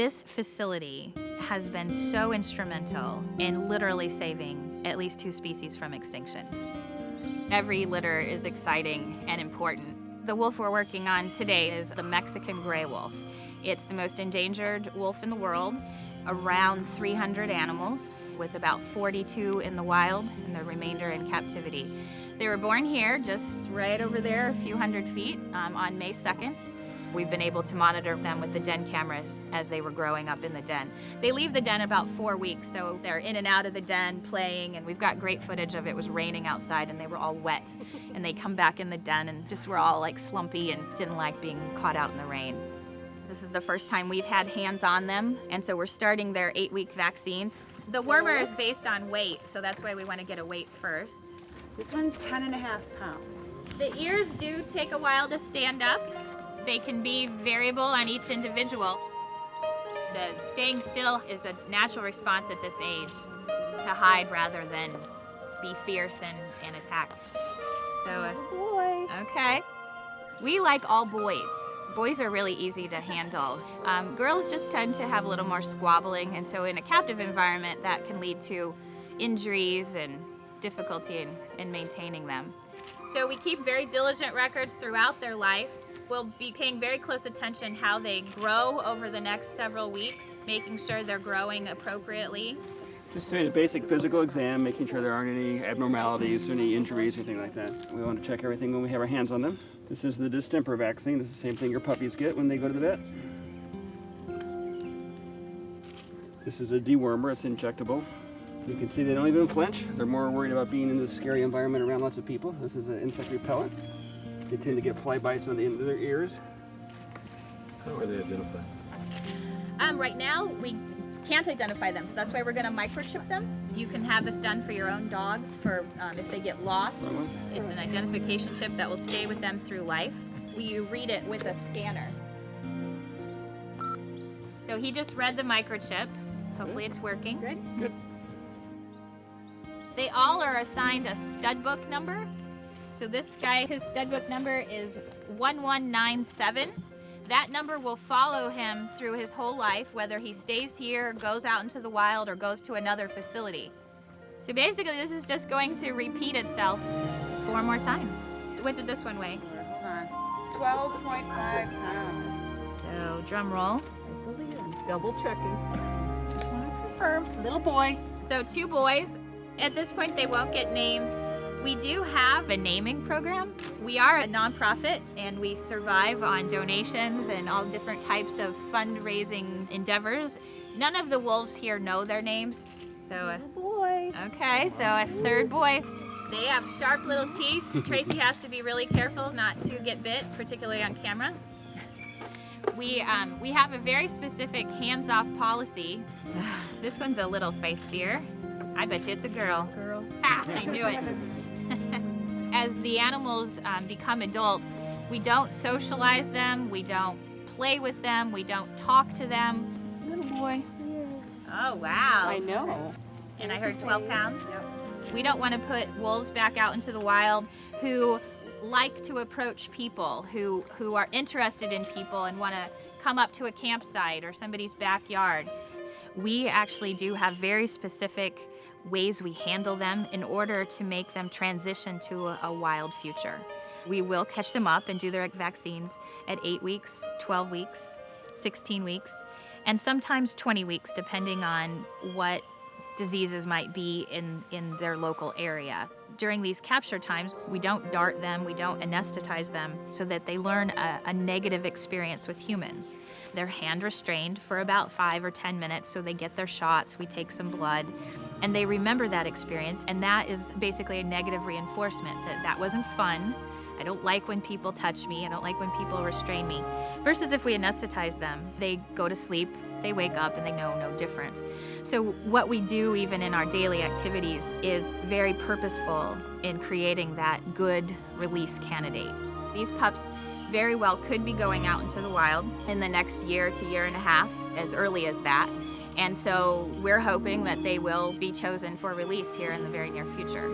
This facility has been so instrumental in literally saving at least 2 species from extinction. Every litter is exciting and important. The wolf we're working on today is the Mexican gray wolf. It's the most endangered wolf in the world, around 300 animals, with about 42 in the wild and the remainder in captivity. They were born here, just right over there, a few hundred feet, on May 2nd. We've been able to monitor them with the den cameras as they were growing up in the den. They leave the den about 4 weeks, so they're in and out of the den playing, and we've got great footage of it was raining outside and they were all wet. And they come back in the den and just were all like slumpy and didn't like being caught out in the rain. This is the first time we've had hands on them, and so we're starting their 8-week vaccines. The wormer is based on weight, so that's why we want to get a weight first. This one's 10.5 pounds. The ears do take a while to stand up. They can be variable on each individual. The staying still is a natural response at this age to hide rather than be fierce and attack. So, Boy. okay. We like all boys. Boys are really easy to handle. Girls just tend to have a little more squabbling, and so in a captive environment that can lead to injuries and difficulty in maintaining them. So we keep very diligent records throughout their life. We'll be paying very close attention how they grow over the next several weeks, making sure they're growing appropriately. Just doing a basic physical exam, making sure there aren't any abnormalities, any injuries, anything like that. We want to check everything when we have our hands on them. This is the distemper vaccine. This is the same thing your puppies get when they go to the vet. This is a dewormer. It's injectable. You can see they don't even flinch. They're more worried about being in this scary environment around lots of people. This is an insect repellent. They tend to get fly bites on the end of their ears. How are they identified? Right now, we can't identify them, so that's why we're going to microchip them. You can have this done for your own dogs for if they get lost. It's an identification chip that will stay with them through life. You read it with a scanner. So he just read the microchip. Hopefully it's working. Good. They all are assigned a stud book number. So this guy, his stud book number is 1197. That number will follow him through his whole life, whether he stays here, goes out into the wild, or goes to another facility. So basically, this is just going to repeat itself 4 more times. What did this one weigh? Hold on. 12.5 pounds. So drum roll. I believe I'm double checking. Just want to confirm. Little boy. So 2 boys. At this point, they won't get names. We do have a naming program. We are a nonprofit, and we survive on donations and all different types of fundraising endeavors. None of the wolves here know their names. So, Boy. okay, so a 3rd boy. They have sharp little teeth. Tracy has to be really careful not to get bit, particularly on camera. We have a very specific hands-off policy. This one's a little feistier. I bet you it's a girl. Girl. Ah, I knew it. As the animals become adults, we don't socialize them, we don't play with them, we don't talk to them. Little boy. Oh, wow. I know. And There's I heard a 12 face. pounds. Yep. We don't want to put wolves back out into the wild who like to approach people, who are interested in people and want to come up to a campsite or somebody's backyard. We actually do have very specific ways we handle them in order to make them transition to a wild future. We will catch them up and do their vaccines at 8 weeks, 12 weeks, 16 weeks, and sometimes 20 weeks, depending on what diseases might be in their local area. During these capture times, we don't dart them, we don't anesthetize them, so that they learn a negative experience with humans. They're hand restrained for about 5 or 10 minutes, so they get their shots, we take some blood, and they remember that experience, and that is basically a negative reinforcement that wasn't fun. I don't like when people touch me, I don't like when people restrain me. Versus if we anesthetize them, they go to sleep, they wake up, and they know no difference. So what we do even in our daily activities is very purposeful in creating that good release candidate. These pups very well could be going out into the wild in the next year to year and a half, as early as that. And so we're hoping that they will be chosen for release here in the very near future.